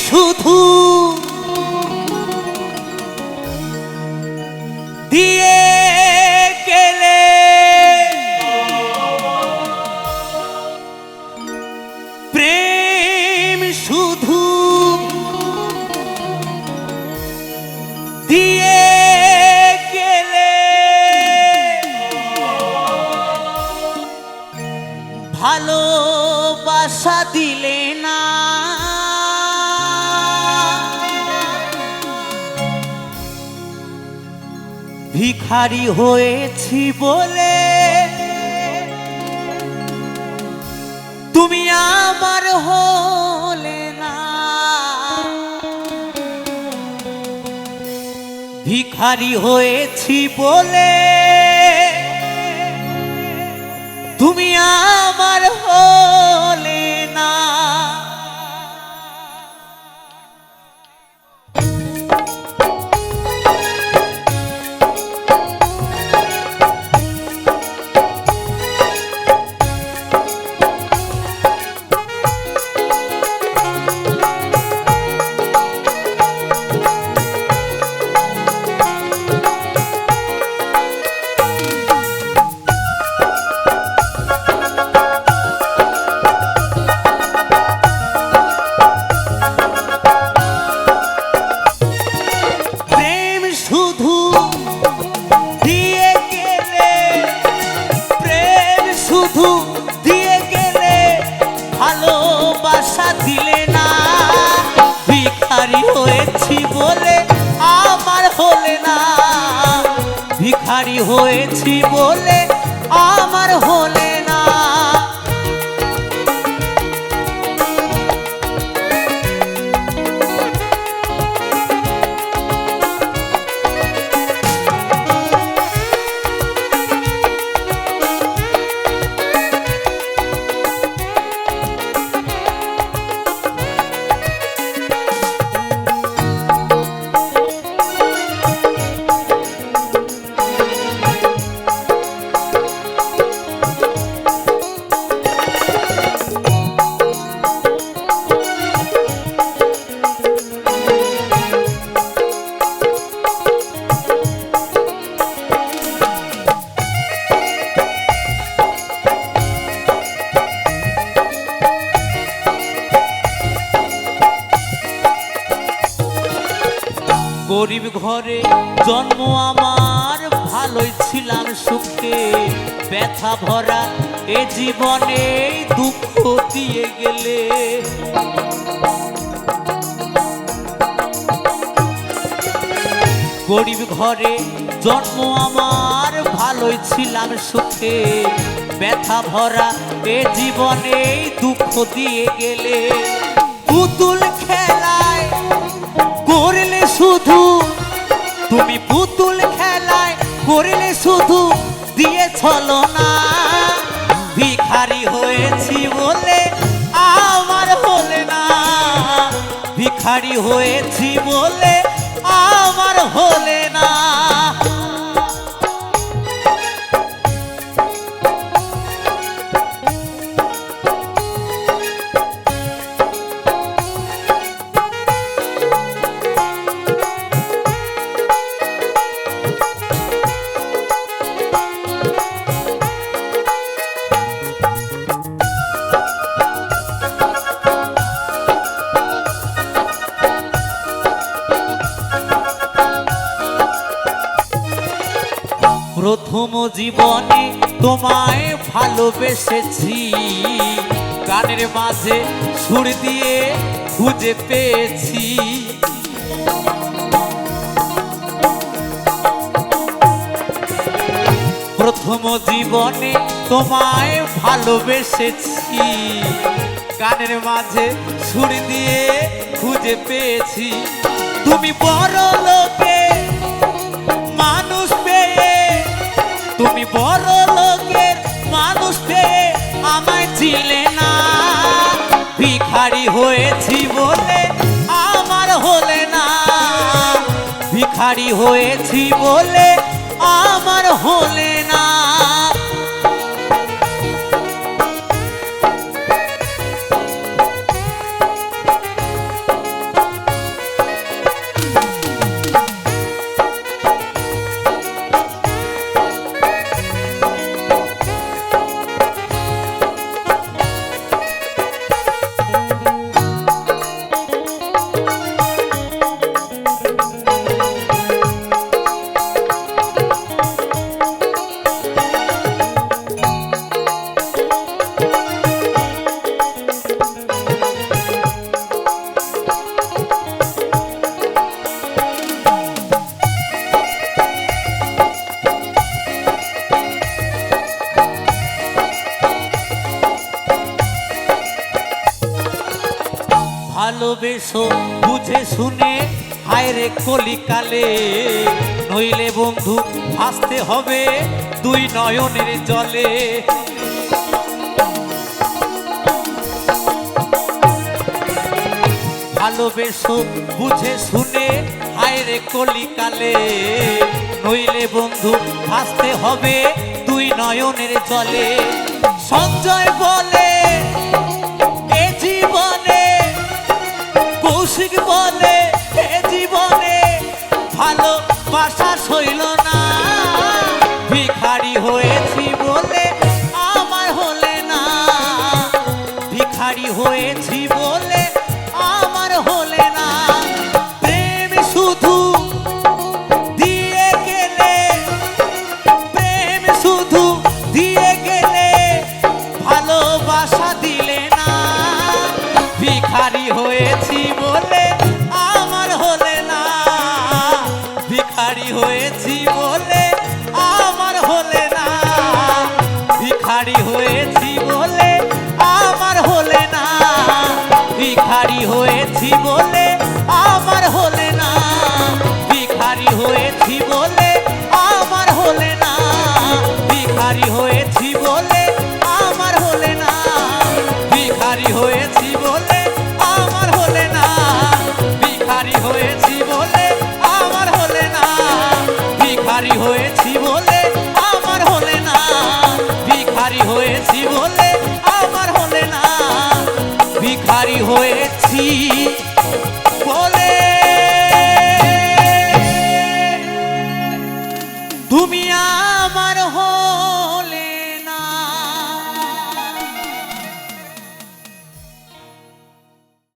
শুধু দিয়ে গেলে প্রেম শুধু দিয়ে গেলে ভালোবাসা দিলে না ভিখারি হয়েছি বলে তুমি আমার হলে না ভিখারি হয়েছি বলে তুমি আমার হলে না দিলে না ভিখারি হয়েছি বলে আমার হলে না ভিখারি হয়েছি বলে আমার হলে না গরিব ঘরে জন্ম আমার ভালোই ছিলাম সুখে ব্যথা ভরা এ জীবনে দুঃখ দিয়ে গেলে গরিব ঘরে জন্ম আমার ভালোই ছিলাম সুখে ব্যথা ভরা এ জীবনে দুঃখ দিয়ে গেলে পুতুল খেলায় করলে শুধু তুমি পুতুল খেলায় করলে শুধু দিয়ে ছলো না ভিখারি হয়েছি বলে আমার হলে না ভিখারি হয়েছি বলে আমার হলে না প্রথম জীবনে তোমায় ভালোবেসেছি গানের মাঝে সুর দিয়ে খুঁজে পেয়েছি প্রথম জীবনে তোমায় ভালোবেসেছি গানের মাঝে সুর দিয়ে খুঁজে পেয়েছি তুমি বড় লোকে মানুষ পেয়ে তুমি বড় লোকের মানুষ পেয়ে আমায় ছিলে না ভিখারি হয়েছি বলে আমার হলে না ভিখারি হয়েছি বলে আমার হলে না ভালোবেসো বুঝে শুনে হায় রে কলিকালে, নইলে বন্ধু ভাসতে হবে দুই নয়নের জলে। ভালোবেসো বুঝে শুনে হায় রে কলিকালে, নইলে বন্ধু ভাসতে হবে দুই নয়নের জলে। সঞ্জয় বলে এ জীবনে, কৌশিক বলে এ জীবনে ভালোবাসা সইল না, ভিখারি হয়েছি বলে আমার হলে না, ভিখারি হয়েছি বলে আমার হলে না। প্রেম শুধু দিয়ে গেলে, প্রেম শুধু দিয়ে গেলে ভালোবাসা দিলে না, ভিখারি হয়েছি বলে আমার হলে না, ভিখারি হয়েছি বলে আমার হলে না, ভিখারি হয়েছি বলে আমার হলে না, ভিখারি হয়েছি বলে আমার হলে না, ভিখারি হয়েছি বলে আমার হলে না, ভিখারি হয়েছি বলে আমার হলে না, ভিখারি হয়েছি বলে আমার হলে না, ভিখারি হয়েছি বলে আমার হলে না, ভিখারি হয়েছি বলে আমার হলে না, ভিখারি হয়েছি বলে আমার হলে না, ভিখারি হয়েছি।